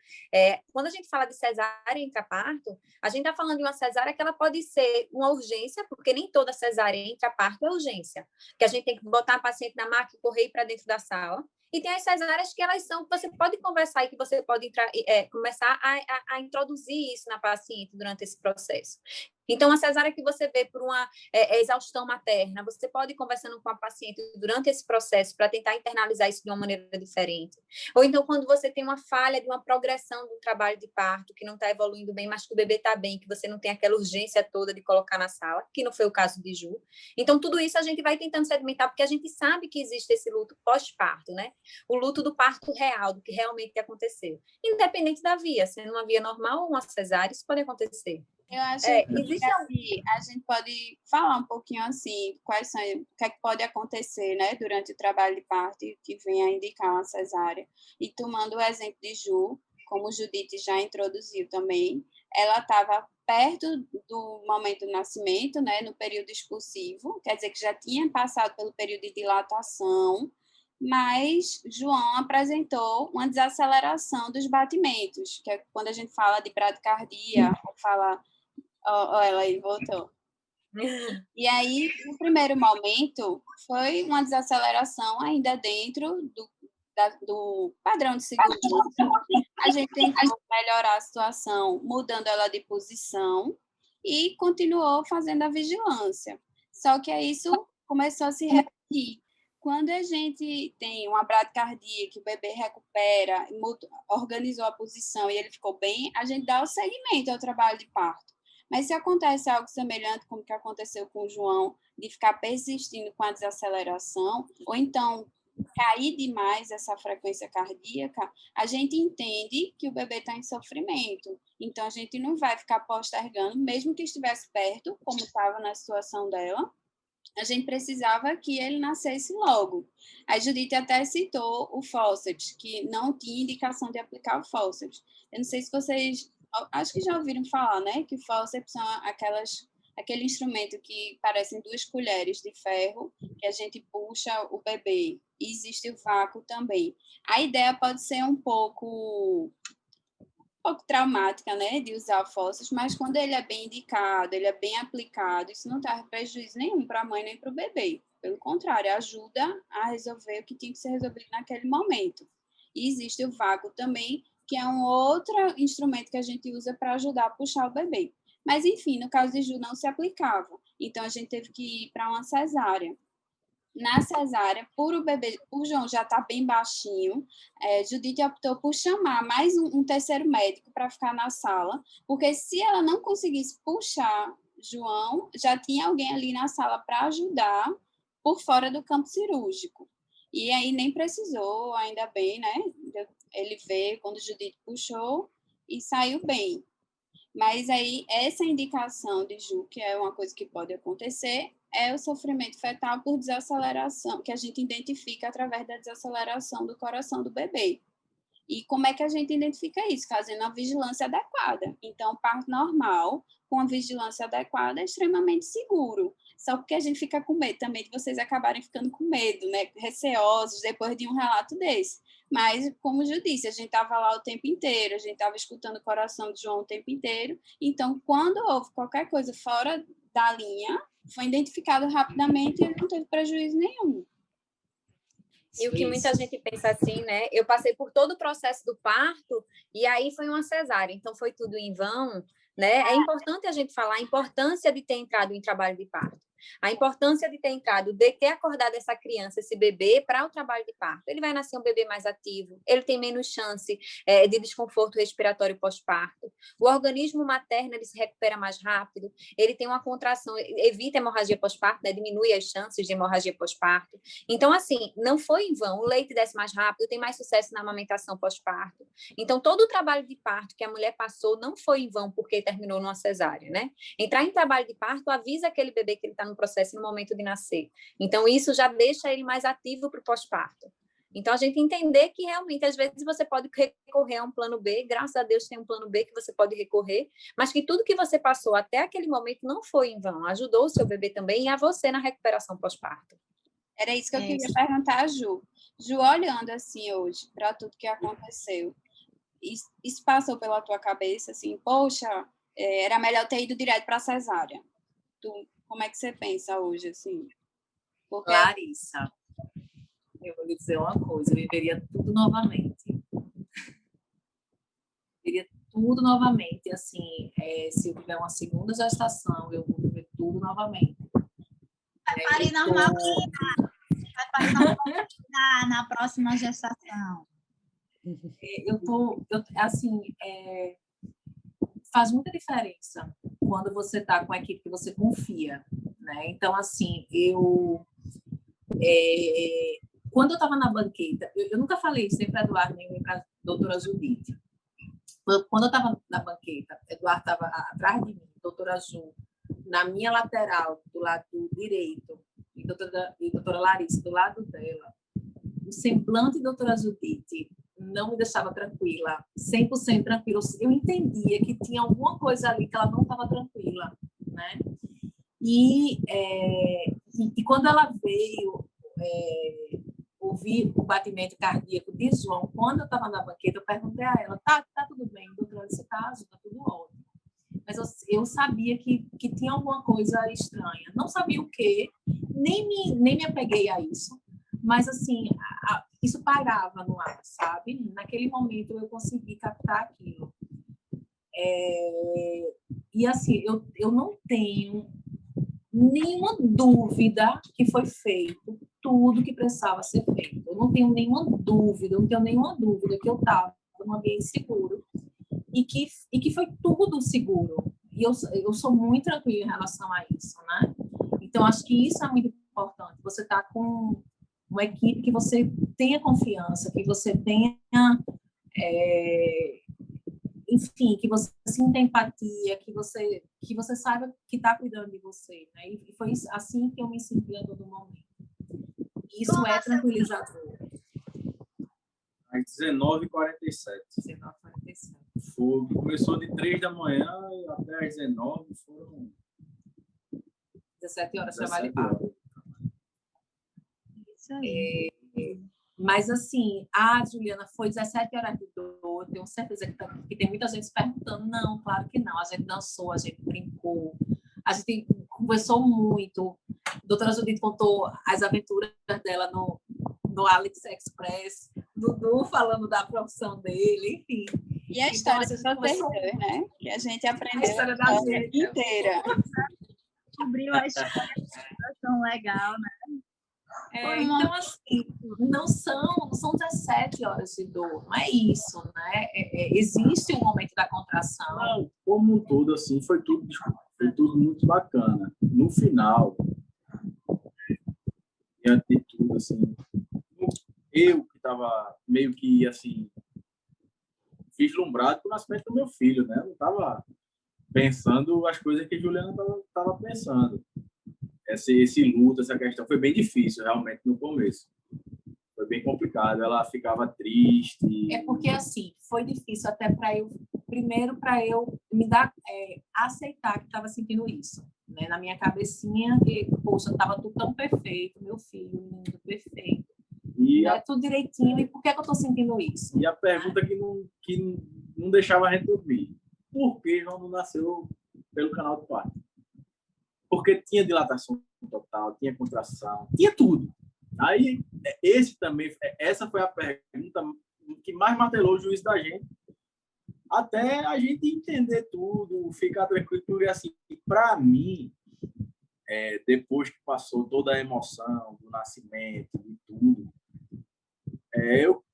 [SPEAKER 7] quando a gente fala de cesárea intraparto, a gente está falando de uma cesárea que ela pode ser uma urgência, porque nem toda cesárea intraparto é urgência, que a gente tem que botar a paciente na maca e correr para dentro da sala. E tem as cesáreas que elas são, que você pode conversar e que você pode começar a introduzir isso na paciente durante esse processo. Então, a cesárea que você vê por uma exaustão materna, você pode ir conversando com a paciente durante esse processo para tentar internalizar isso de uma maneira diferente. Ou então, quando você tem uma falha de uma progressão de um trabalho de parto que não está evoluindo bem, mas que o bebê está bem, que você não tem aquela urgência toda de colocar na sala, que não foi o caso de Ju. Então, tudo isso a gente vai tentando sedimentar, porque a gente sabe que existe esse luto pós-parto, né? O luto do parto real, do que realmente aconteceu. Independente da via, sendo uma via normal ou uma cesárea, isso pode acontecer.
[SPEAKER 1] Eu acho que assim, a gente pode falar um pouquinho assim, quais são, o que é que pode acontecer, né, durante o trabalho de parto que vem a indicar uma cesárea. E tomando o exemplo de Ju, como Judith já introduziu também, ela estava perto do momento do nascimento, né, no período expulsivo, quer dizer que já tinha passado pelo período de dilatação, mas João apresentou uma desaceleração dos batimentos, que é quando a gente fala de bradicardia, fala... ela aí voltou. E aí, no primeiro momento, foi uma desaceleração ainda dentro do padrão de segurança. A gente tentou melhorar a situação, mudando ela de posição e continuou fazendo a vigilância. Só que aí isso começou a se repetir. Quando a gente tem uma bradicardia, que o bebê recupera, organizou a posição e ele ficou bem, a gente dá o seguimento ao trabalho de parto. Mas se acontece algo semelhante como que aconteceu com o João, de ficar persistindo com a desaceleração, ou então cair demais essa frequência cardíaca, a gente entende que o bebê está em sofrimento. Então, a gente não vai ficar postergando, mesmo que estivesse perto, como estava na situação dela, a gente precisava que ele nascesse logo. A Judite até citou o Fawcett, que não tinha indicação de aplicar o Fawcett. Eu não sei se vocês, acho que já ouviram falar, né? Que o Fawcett são aquele instrumento que parecem 2 colheres de ferro, que a gente puxa o bebê. E existe o vácuo também. A ideia pode ser um pouco traumática, né, de usar fósseis, mas quando ele é bem indicado, ele é bem aplicado, isso não traz prejuízo nenhum para a mãe nem para o bebê. Pelo contrário, ajuda a resolver o que tinha que ser resolvido naquele momento. E existe o vácuo também, que é um outro instrumento que a gente usa para ajudar a puxar o bebê. Mas, enfim, no caso de Ju, não se aplicava. Então, a gente teve que ir para uma cesárea. Na cesárea, por o João já estar bem baixinho, Judite optou por chamar mais um terceiro médico para ficar na sala, porque se ela não conseguisse puxar João, já tinha alguém ali na sala para ajudar por fora do campo cirúrgico. E aí nem precisou, ainda bem, né? Ele veio quando Judite puxou e saiu bem. Mas aí, essa indicação de Ju, que é uma coisa que pode acontecer, é o sofrimento fetal por desaceleração, que a gente identifica através da desaceleração do coração do bebê. E como é que a gente identifica isso? Fazendo a vigilância adequada. Então, parto normal, com a vigilância adequada, é extremamente seguro. Só porque a gente fica com medo também de vocês acabarem ficando com medo, né? Receosos depois de um relato desse. Mas, como eu disse, a gente estava lá o tempo inteiro, a gente estava escutando o coração de João o tempo inteiro. Então, quando houve qualquer coisa fora da linha, foi identificado rapidamente e não teve prejuízo nenhum.
[SPEAKER 7] E o que muita gente pensa assim, né? Eu passei por todo o processo do parto e aí foi uma cesárea, então foi tudo em vão, né? É importante a gente falar a importância de ter entrado em trabalho de parto. A importância de ter entrado, de ter acordado essa criança, esse bebê, para o trabalho de parto. Ele vai nascer um bebê mais ativo, ele tem menos chance de desconforto respiratório pós-parto. O organismo materno ele se recupera mais rápido, ele tem uma contração, evita hemorragia pós-parto, né? Diminui as chances de hemorragia pós-parto. Então, assim, não foi em vão. O leite desce mais rápido, tem mais sucesso na amamentação pós-parto. Então, todo o trabalho de parto que a mulher passou não foi em vão porque terminou numa cesárea, né? Entrar em trabalho de parto avisa aquele bebê que ele está no processo no momento de nascer. Então, isso já deixa ele mais ativo para o pós-parto. Então, a gente entender que realmente, às vezes, você pode recorrer a um plano B, graças a Deus tem um plano B que você pode recorrer, mas que tudo que você passou até aquele momento não foi em vão, ajudou o seu bebê também e a você na recuperação pós-parto.
[SPEAKER 1] Era isso que eu queria perguntar a Ju. Ju, olhando assim hoje para tudo que aconteceu, isso passou pela tua cabeça, assim, poxa, era melhor ter ido direto para a cesárea. Como é que você pensa hoje, assim?
[SPEAKER 5] Porque... Larissa, eu vou lhe dizer uma coisa, eu viveria tudo novamente. Viveria tudo novamente, assim, se eu tiver uma segunda gestação, eu vou viver tudo novamente.
[SPEAKER 2] Vai parir na próxima gestação.
[SPEAKER 5] Faz muita diferença quando você está com a equipe que você confia, né? Então, assim, quando eu estava na banqueta, eu nunca falei isso nem para Eduardo, nem para a doutora Judite. Quando eu estava na banqueta, Eduardo estava atrás de mim, doutora Ju, na minha lateral, do lado direito, e doutora Larissa, do lado dela. O semblante de doutora Judite não me deixava tranquila, 100% tranquila. Eu entendia que tinha alguma coisa ali que ela não estava tranquila, né? E quando ela veio ouvir o batimento cardíaco de João, quando eu estava na banqueta, eu perguntei a ela, tá tudo bem, doutora, nesse caso, tá tudo ótimo. Mas eu sabia que tinha alguma coisa estranha. Não sabia o quê, nem me apeguei a isso, mas, assim, isso parava no ar, sabe? Naquele momento eu consegui captar aquilo. E, assim, eu não tenho nenhuma dúvida que foi feito tudo que precisava ser feito. Eu não tenho nenhuma dúvida que eu estava num ambiente seguro e que foi tudo seguro. E eu sou muito tranquila em relação a isso, né? Então, acho que isso é muito importante. Você está com uma equipe que você tenha confiança, que você tenha, enfim, que você sinta empatia, que você saiba que está cuidando de você, né? E foi assim que eu me senti a todo momento. Isso é tranquilizador.
[SPEAKER 6] Às 19h47.
[SPEAKER 5] 19h47.
[SPEAKER 6] Começou de 3 da manhã até às 19 foram
[SPEAKER 5] 17 horas de
[SPEAKER 6] 17
[SPEAKER 5] trabalho pago.
[SPEAKER 6] horas.
[SPEAKER 2] Isso aí.
[SPEAKER 5] Mas, assim, a Juliana foi 17 horas de dor. Eu tenho certeza que tem muita gente se perguntando. Não, claro que não. A gente dançou, a gente brincou, a gente conversou muito. A doutora Judite contou as aventuras dela no Alex Express, Dudu falando da profissão dele, enfim.
[SPEAKER 1] E a história dos vocês dois, né? Que a gente aprendeu a história da gente inteira.
[SPEAKER 2] Descobriu a história tão legal, né?
[SPEAKER 5] Então, assim, não são 17 horas de dor, não é isso, né? Existe um momento da contração.
[SPEAKER 6] Não, como um todo, assim, foi tudo muito bacana. No final, diante de tudo, assim, eu que estava meio que, assim, vislumbrado com o nascimento do meu filho, né? Eu não estava pensando as coisas que a Juliana estava pensando. Esse luto, essa questão foi bem difícil, realmente, no começo. Foi bem complicado, ela ficava triste.
[SPEAKER 5] É porque, assim, foi difícil até primeiro para eu me dar, aceitar que estava sentindo isso, né? Na minha cabecinha, que, poxa, estava tudo tão perfeito, meu filho, lindo, perfeito. Tudo direitinho, e por que eu estou sentindo isso?
[SPEAKER 6] E a pergunta que não deixava a gente dormir: por que João não nasceu pelo canal do parto? Porque tinha dilatação total, tinha contração, tinha tudo. Aí, essa foi a pergunta que mais martelou o juízo da gente, até a gente entender tudo, ficar tranquilo, porque, assim, para mim, depois que passou toda a emoção do nascimento, de tudo, eu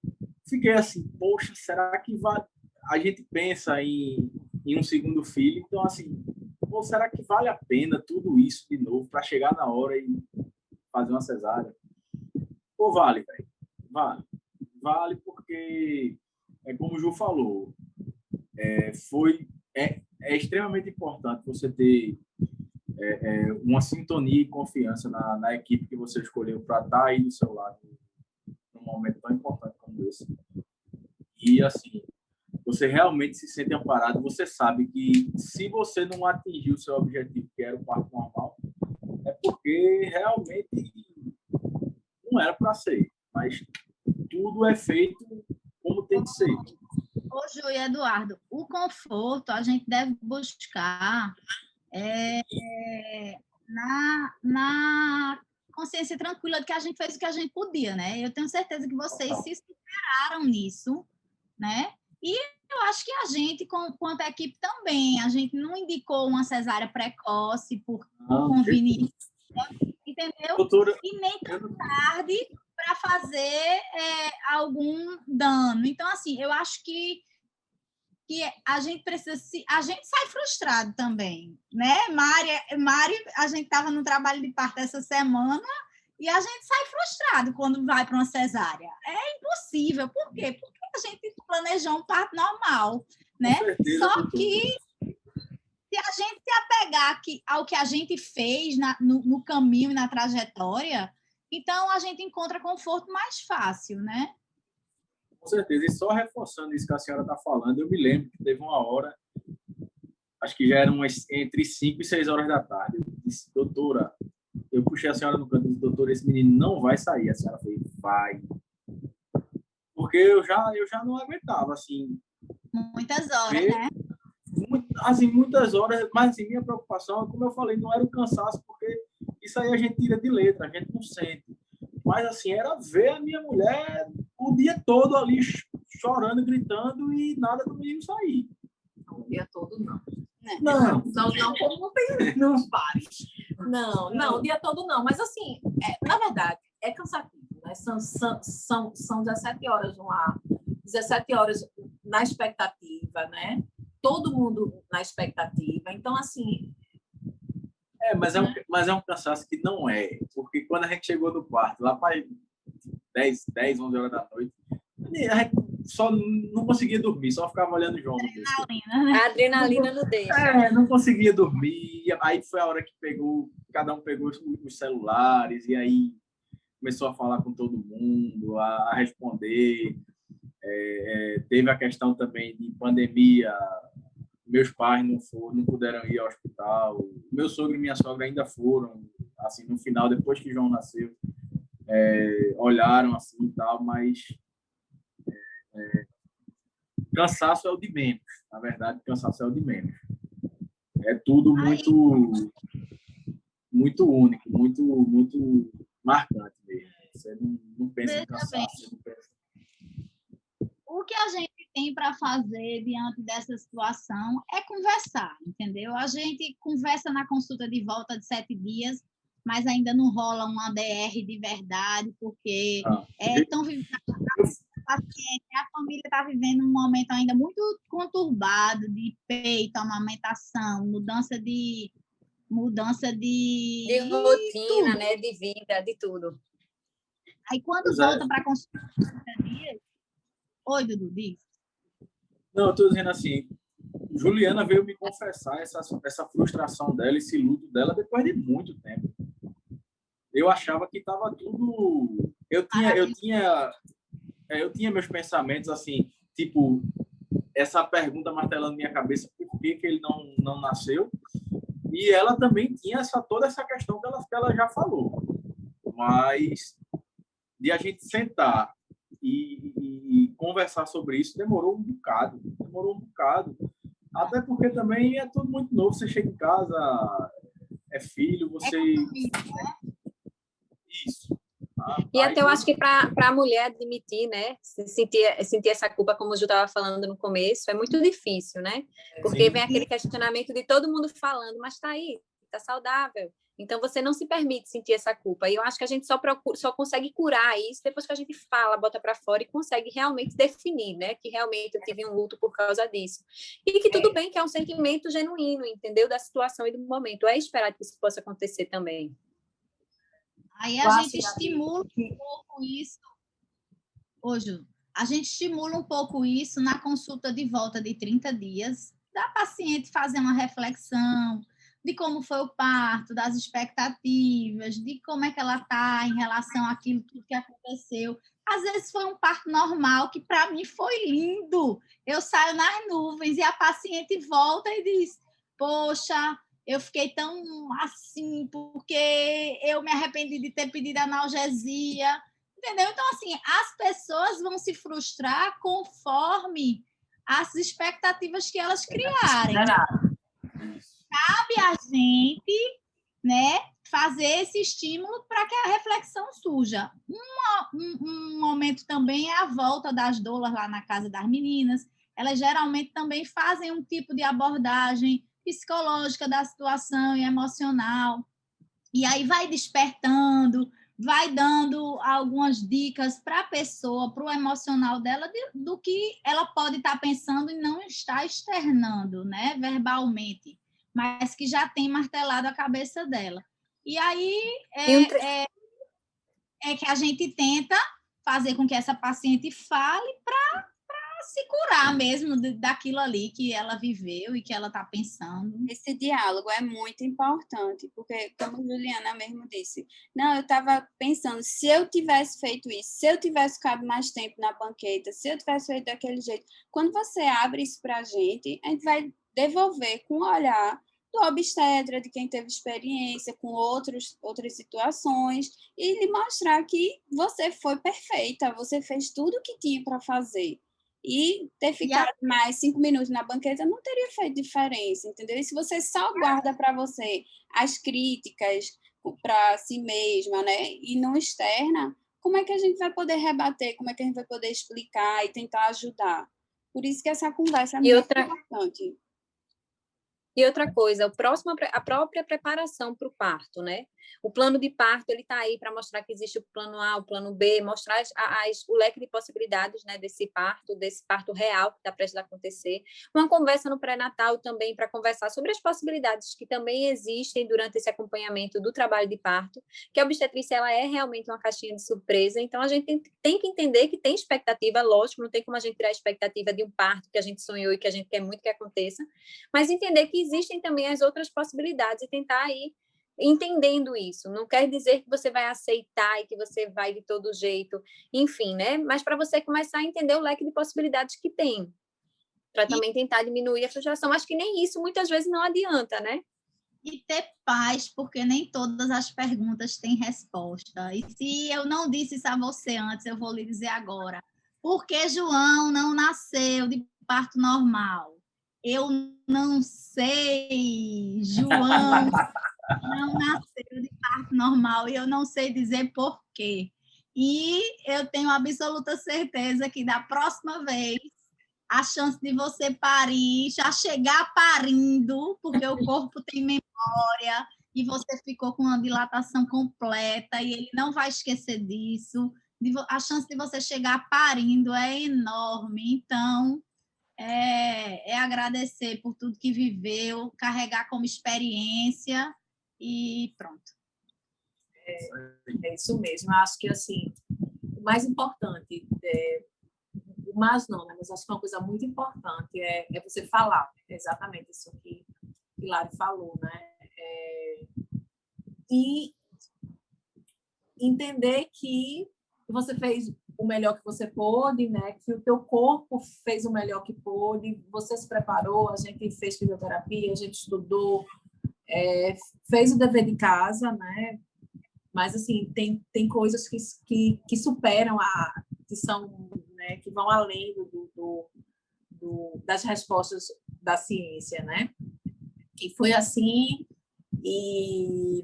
[SPEAKER 6] fiquei assim, poxa, será que vai... A gente pensa em um segundo filho, então, assim, pô, será que vale a pena tudo isso de novo para chegar na hora e fazer uma cesárea? Pô, vale, velho. Vale porque, como o Ju falou, é extremamente importante você ter uma sintonia e confiança na equipe que você escolheu para estar aí do seu lado num momento tão importante como esse. E, assim, você realmente se sente amparado, você sabe que se você não atingiu o seu objetivo, que era o parto normal, é porque realmente não era para ser, mas tudo é feito como tem que ser.
[SPEAKER 2] Ô, Ju e Eduardo, o conforto a gente deve buscar na consciência tranquila de que a gente fez o que a gente podia, né? Eu tenho certeza que vocês se superaram nisso, né? E eu acho que a gente, quanto a equipe também, a gente não indicou uma cesárea precoce por conveniência, entendeu?
[SPEAKER 6] Doutora,
[SPEAKER 2] e nem tão tarde para fazer algum dano. Então, assim, eu acho que a gente precisa... A gente sai frustrado também, né? Mari, a gente estava no trabalho de parto essa semana e a gente sai frustrado quando vai para uma cesárea. É impossível. Por quê? Porque a gente planejou um parto normal, né?
[SPEAKER 6] certeza,
[SPEAKER 2] Só
[SPEAKER 6] doutora.
[SPEAKER 2] que se a gente se apegar ao que a gente fez no caminho e na trajetória, então a gente encontra conforto mais fácil, né?
[SPEAKER 6] Com certeza. E só reforçando isso que a senhora está falando, eu me lembro que teve uma hora, acho que já eram entre 5 e 6 horas da tarde. Eu disse, doutora, eu puxei a senhora no canto e disse, doutora, esse menino não vai sair. A senhora fez, vai. Porque eu já não aguentava, assim.
[SPEAKER 2] Muitas horas, né?
[SPEAKER 6] Assim, muitas horas, mas assim, minha preocupação, como eu falei, não era o cansaço, porque isso aí a gente tira de letra, a gente não sente. Mas, assim, era ver a minha mulher o dia todo ali chorando, gritando e nada do menino sair.
[SPEAKER 5] O dia todo, não.
[SPEAKER 6] Não.
[SPEAKER 5] Não, como não tem nos bares. Não, o dia todo não. Mas, assim, na verdade, é cansativo, né? São 17 horas no ar, 17 horas na expectativa, né? Todo mundo na expectativa. Então, assim...
[SPEAKER 6] Mas é um cansaço que não é. Porque quando a gente chegou no quarto, lá para 10, 11 horas da noite, a gente só não conseguia dormir, só ficava olhando o João.
[SPEAKER 7] A adrenalina não deixa.
[SPEAKER 6] Não conseguia dormir. Aí foi a hora que cada um pegou os celulares e aí começou a falar com todo mundo, a responder. Teve a questão também de pandemia. Meus pais não puderam ir ao hospital. Meu sogro e minha sogra ainda foram, assim, no final, depois que João nasceu, olharam assim e tal, mas cansaço é o de menos. Na verdade, cansaço é o de menos. É tudo muito único, muito marcante mesmo. Você não pensa em cansaço, você não pensa.
[SPEAKER 2] O que a gente tem para fazer diante dessa situação é conversar, entendeu? A gente conversa na consulta de volta de 7 dias, mas ainda não rola uma DR de verdade, porque estão vivendo a família está vivendo um momento ainda muito conturbado de peito, amamentação, mudança de
[SPEAKER 7] rotina,
[SPEAKER 2] tudo.
[SPEAKER 7] né? De vida, de tudo.
[SPEAKER 2] Aí quando volta para a consulta de 30 dias... Oi, Dudu, diz.
[SPEAKER 6] Não, eu estou dizendo assim, Juliana veio me confessar essa frustração dela, esse luto dela, depois de muito tempo. Eu achava que estava tudo... Eu tinha meus pensamentos, assim, tipo, essa pergunta martelando minha cabeça, por que ele não nasceu? E ela também tinha toda essa questão que ela já falou. Mas de a gente sentar e conversar sobre isso demorou um bocado. Até porque também é tudo muito novo. Você chega em casa, é filho, você... Isso.
[SPEAKER 7] E até eu acho que para a mulher admitir, né, sentir essa culpa, como o Ju estava falando no começo, é muito difícil, né? Porque vem aquele questionamento de todo mundo falando, mas está aí, está saudável. Então, você não se permite sentir essa culpa. E eu acho que a gente só consegue curar isso depois que a gente fala, bota para fora e consegue realmente definir, né? Que realmente eu tive um luto por causa disso. E que tudo bem, que é um sentimento genuíno, entendeu? Da situação e do momento. É esperar que isso possa acontecer também.
[SPEAKER 2] Aí a gente estimula um pouco isso. Ju, a gente estimula um pouco isso na consulta de volta de 30 dias, da paciente fazer uma reflexão de como foi o parto, das expectativas, de como é que ela está em relação àquilo tudo que aconteceu. Às vezes foi um parto normal, que para mim foi lindo. Eu saio nas nuvens e a paciente volta e diz, poxa, eu fiquei tão assim, porque eu me arrependi de ter pedido analgesia, entendeu? Então, assim, as pessoas vão se frustrar conforme as expectativas que elas criarem. Cabe a gente, né, fazer esse estímulo para que a reflexão surja. Um momento também é a volta das doulas lá na casa das meninas. Elas geralmente também fazem um tipo de abordagem psicológica da situação e emocional. E aí vai despertando, vai dando algumas dicas para a pessoa, para o emocional dela, do que ela pode estar pensando e não está externando, né, verbalmente, mas que já tem martelado a cabeça dela. E aí é que a gente tenta fazer com que essa paciente fale para se curar mesmo daquilo ali que ela viveu e que ela está pensando.
[SPEAKER 1] Esse diálogo é muito importante, porque, como a Juliana mesmo disse, não, eu estava pensando, se eu tivesse feito isso, se eu tivesse ficado mais tempo na banqueta, se eu tivesse feito daquele jeito, quando você abre isso para a gente vai devolver com o olhar do obstetra, de quem teve experiência com outras situações, e lhe mostrar que você foi perfeita, você fez tudo o que tinha para fazer. E ter ficado mais 5 minutos na banqueta não teria feito diferença, entendeu? E se você só guarda para você as críticas para si mesma, né? E não externa, como é que a gente vai poder rebater? Como é que a gente vai poder explicar e tentar ajudar? Por isso que essa conversa é muito importante.
[SPEAKER 7] E outra coisa, a própria preparação para o parto, né? O plano de parto, ele está aí para mostrar que existe o plano A, o plano B, mostrar o leque de possibilidades, né, desse parto real que está prestes a acontecer. Uma conversa no pré-natal também para conversar sobre as possibilidades que também existem durante esse acompanhamento do trabalho de parto, que a obstetrícia ela é realmente uma caixinha de surpresa, então a gente tem que entender que tem expectativa, lógico, não tem como a gente tirar a expectativa de um parto que a gente sonhou e que a gente quer muito que aconteça, mas entender que existem também as outras possibilidades e tentar ir entendendo isso. Não quer dizer que você vai aceitar e que você vai de todo jeito, enfim, né? Mas para você começar a entender o leque de possibilidades que tem, para também tentar diminuir a frustração. Acho que nem isso muitas vezes não adianta, né?
[SPEAKER 2] E ter paz, porque nem todas as perguntas têm resposta. E se eu não disse isso a você antes, eu vou lhe dizer agora. Por que João não nasceu de parto normal? Eu não sei, João não nasceu de parto normal e eu não sei dizer por quê. E eu tenho absoluta certeza que da próxima vez a chance de você parir, já chegar parindo, porque o corpo tem memória e você ficou com uma dilatação completa e ele não vai esquecer disso. A chance de você chegar parindo é enorme. Então, é agradecer por tudo que viveu, carregar como experiência e pronto.
[SPEAKER 5] É isso mesmo. Eu acho que, assim, o mais importante, mas não, né? Mas acho que uma coisa muito importante é você falar. É exatamente isso que Hilário falou, né? E entender que você fez o melhor que você pôde, né? Que o teu corpo fez o melhor que pôde, você se preparou, a gente fez fisioterapia, a gente estudou, fez o dever de casa, né? Mas, assim, tem coisas que superam, que são, né, que vão além das respostas da ciência, né? E foi assim,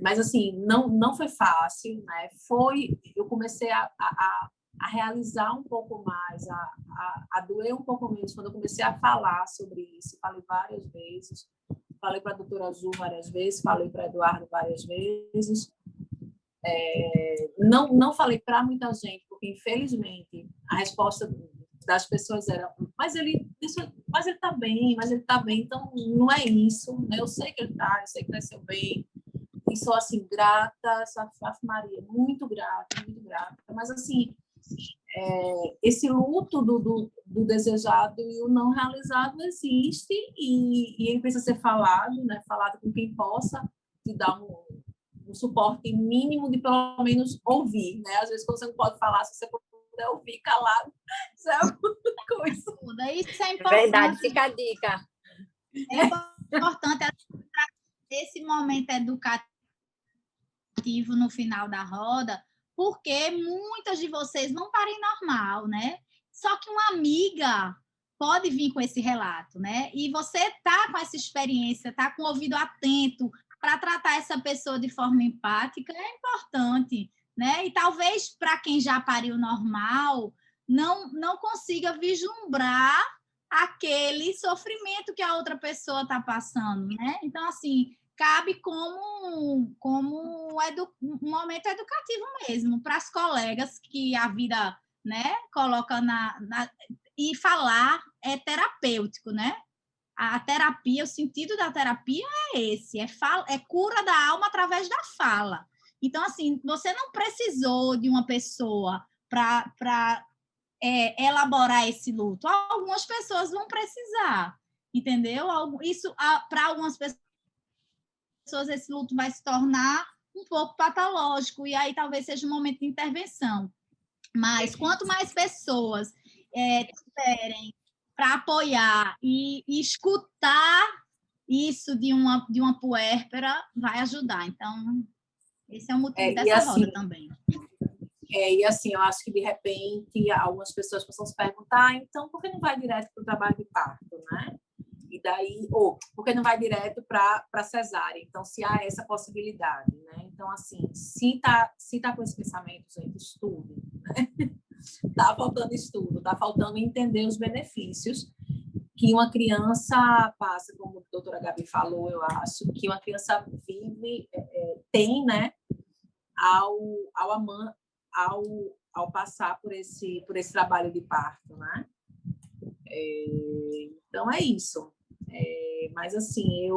[SPEAKER 5] mas, assim, não foi fácil, né? Eu comecei a realizar um pouco mais, a doer um pouco menos quando eu comecei a falar sobre isso. Falei várias vezes, falei para a doutora Azul várias vezes, falei para Eduardo várias vezes. Não falei para muita gente, porque, infelizmente, a resposta das pessoas era mas ele está bem, então não é isso, né? Eu sei que ele está, eu sei que cresceu bem, e sou, assim, grata, Ave Maria, muito grata, mas, assim, esse luto do desejado e o não realizado existe, e ele precisa ser falado, né? Falado com quem possa te dar um suporte mínimo de, pelo menos, ouvir, né? Às vezes, quando você não pode falar, se você puder ouvir calado, isso é alguma coisa.
[SPEAKER 2] Isso é importante.
[SPEAKER 7] Verdade, fica a dica.
[SPEAKER 2] É importante esse momento educativo no final da roda, porque muitas de vocês vão parir normal, né? Só que uma amiga pode vir com esse relato, né? E você tá com essa experiência, tá com o ouvido atento para tratar essa pessoa de forma empática, é importante, né? E talvez para quem já pariu normal, não consiga vislumbrar aquele sofrimento que a outra pessoa está passando, né? Então, assim, cabe como um momento educativo mesmo, para as colegas que a vida, né, coloca e falar é terapêutico, né? A terapia, o sentido da terapia é esse, é cura da alma através da fala. Então, assim, você não precisou de uma pessoa para elaborar esse luto. Algumas pessoas vão precisar, entendeu? Isso, para algumas pessoas, esse luto vai se tornar um pouco patológico, e aí talvez seja um momento de intervenção. Mas quanto mais pessoas tiverem para apoiar e escutar isso de uma puérpera, vai ajudar. Então, esse é o motivo dessa
[SPEAKER 5] assim,
[SPEAKER 2] roda também.
[SPEAKER 5] E assim, eu acho que, de repente, algumas pessoas possam se perguntar, então, por que não vai direto para o trabalho de parto, né? E daí, por que não vai direto para cesárea? Então, se há essa possibilidade, né? Então, assim, se tá com esse pensamento, gente, estude, né? Tá faltando estudo, tá faltando entender os benefícios que uma criança passa, como a doutora Gabi falou, eu acho, que uma criança vive, tem, né, ao passar por esse trabalho de parto, né? Então, é isso. Mas, assim,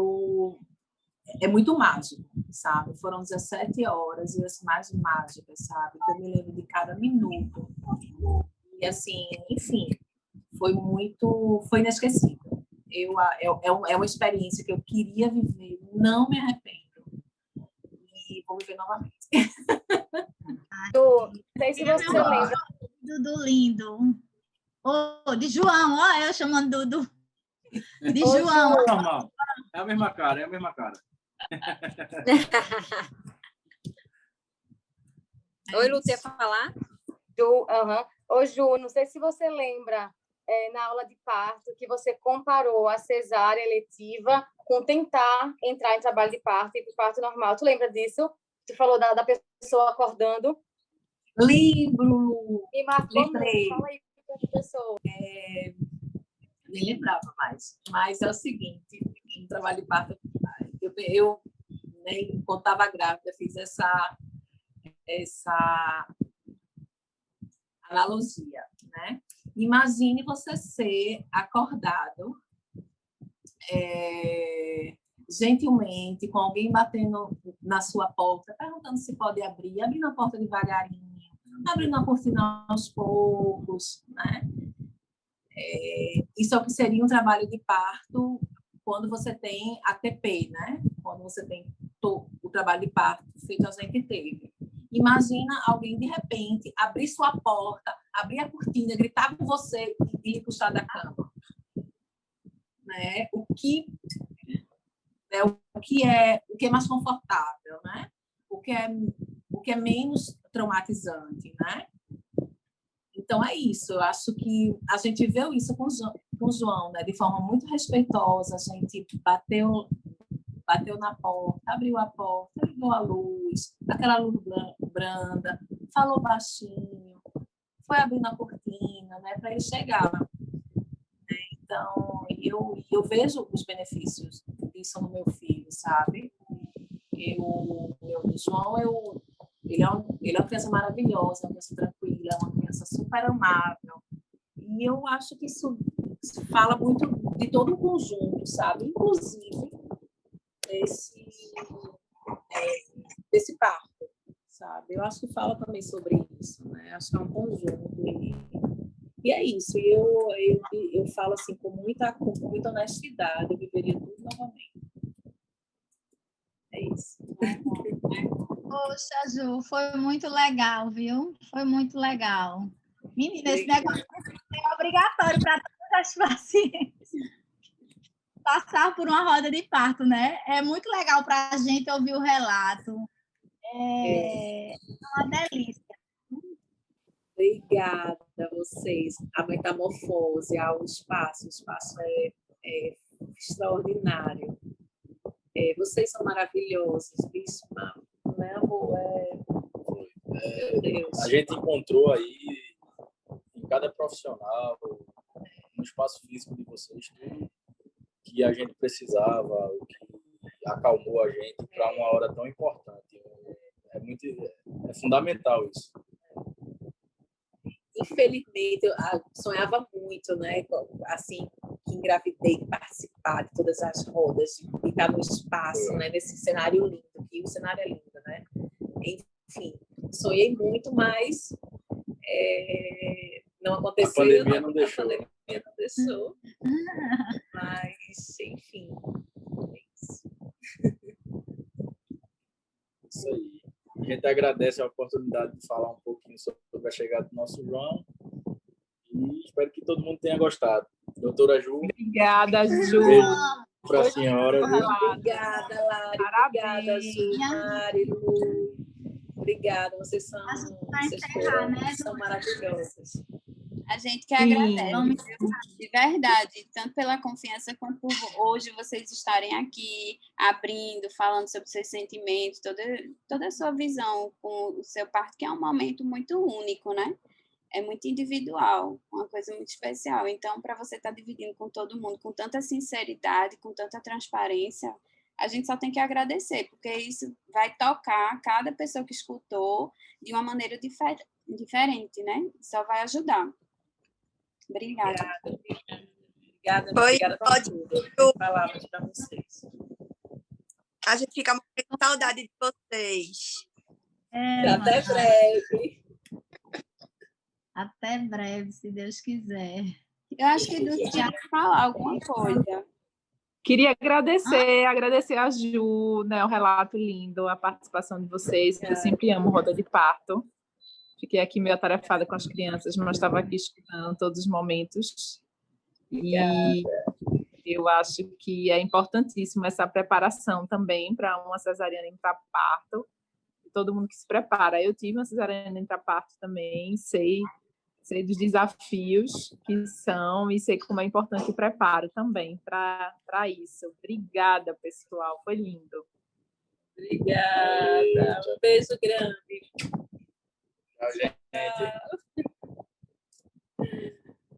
[SPEAKER 5] é muito mágico, sabe? Foram 17 horas e as mais mágicas, sabe? Que eu me lembro de cada minuto. E, assim, enfim, foi inesquecível. É uma experiência que eu queria viver, não me arrependo. E vou viver novamente.
[SPEAKER 7] Não sei se você lembra.
[SPEAKER 2] Dudu lindo. De João, eu chamando Dudu. De João.
[SPEAKER 6] Normal. É a mesma cara, é a mesma cara.
[SPEAKER 7] Oi, Lu, quer falar?
[SPEAKER 8] Ô, Ju, não sei se você lembra, na aula de parto, que você comparou a cesárea eletiva com tentar entrar em trabalho de parto e parto normal. Tu lembra disso? Tu falou da pessoa acordando.
[SPEAKER 5] Lembro!
[SPEAKER 8] Me marcou muito.
[SPEAKER 5] Lembrei.
[SPEAKER 8] Fala aí para a pessoa.
[SPEAKER 5] Nem lembrava mais. Mas é o seguinte, no trabalho de parto, eu enquanto estava grávida, fiz essa analogia, né? Imagine você ser acordado gentilmente, com alguém batendo na sua porta, perguntando se pode abrir, abrindo a porta devagarinho, abrindo a cortina aos poucos, né? Isso é o que seria um trabalho de parto quando você tem ATP, né? Quando você tem o trabalho de parto feito a gente teve. Imagina alguém, de repente, abrir sua porta, abrir a cortina, gritar com você e lhe puxar da cama. Né? O que é mais confortável, né? O que é menos traumatizante, né? Então, é isso. Eu acho que a gente viu isso com o João, né? De forma muito respeitosa. A gente bateu na porta, abriu a porta, ligou a luz, aquela luz branda, falou baixinho, foi abrindo a cortina, né? Para ele chegar. Né? Então, eu vejo os benefícios disso no meu filho, sabe? O João, ele é uma criança maravilhosa, uma criança tranquila, uma criança super amável. E eu acho que isso fala muito de todo o conjunto, sabe? Inclusive desse parto, sabe? Eu acho que fala também sobre isso, né? Acho que é um conjunto. E é isso. E eu falo assim com muita honestidade, eu viveria tudo novamente. É isso.
[SPEAKER 2] Poxa, Ju, foi muito legal, viu? Foi muito legal. Menina, esse negócio é obrigatório para todas as pacientes passar por uma roda de parto, né? É muito legal para a gente ouvir o relato. É uma delícia.
[SPEAKER 5] Obrigada a vocês. A metamorfose, o espaço é extraordinário. Vocês são maravilhosos, Bispa, né, amor? Meu Deus.
[SPEAKER 4] A gente encontrou aí, em cada profissional, no espaço físico de vocês, tudo que a gente precisava, o que acalmou a gente para uma hora tão importante. É fundamental isso.
[SPEAKER 5] Infelizmente, eu sonhava muito, né? Assim, que engravidei, participar de todas as rodas, de estar no espaço, né? Nesse cenário lindo, que o cenário é lindo, né? Enfim, sonhei muito, mas não aconteceu.
[SPEAKER 4] A pandemia não deixou.
[SPEAKER 5] A pandemia não deixou. Mas, enfim, é isso.
[SPEAKER 4] Isso aí. A gente agradece a oportunidade de falar um pouquinho sobre a chegada do nosso João e espero que todo mundo tenha gostado. Doutora Ju.
[SPEAKER 3] Obrigada, Ju.
[SPEAKER 4] Para a senhora.
[SPEAKER 5] Obrigada, Lari.
[SPEAKER 3] Parabéns.
[SPEAKER 5] Obrigada, Ju, Mari, Lu. Obrigada, vocês são maravilhosas.
[SPEAKER 1] A gente que agradece, de verdade, tanto pela confiança quanto por hoje vocês estarem aqui abrindo, falando sobre seus sentimentos, toda a sua visão com o seu parto, que é um momento muito único, né? é muito individual, uma coisa muito especial. Então, para você estar dividindo com todo mundo com tanta sinceridade, com tanta transparência, a gente só tem que agradecer, porque isso vai tocar cada pessoa que escutou de uma maneira diferente, né? Só vai ajudar. Obrigada.
[SPEAKER 3] Obrigada por tudo. Palavras para vocês.
[SPEAKER 9] A gente fica muito com saudade de vocês.
[SPEAKER 3] Até breve.
[SPEAKER 2] Até breve, se Deus quiser.
[SPEAKER 1] Eu acho que Dulce tinha que falar alguma coisa.
[SPEAKER 3] Queria agradecer a Ju, né, o relato lindo, a participação de vocês. Eu sempre amo roda de parto. Fiquei aqui meio atarefada com as crianças, mas estava aqui escutando todos os momentos. E eu acho que é importantíssimo essa preparação também para uma cesariana intraparto. Todo mundo que se prepara. Eu tive uma cesariana intraparto também, sei dos desafios que são e sei como é importante o preparo também para isso. Obrigada, pessoal. Foi lindo. Obrigada. Um beijo grande.
[SPEAKER 4] Tchau, gente.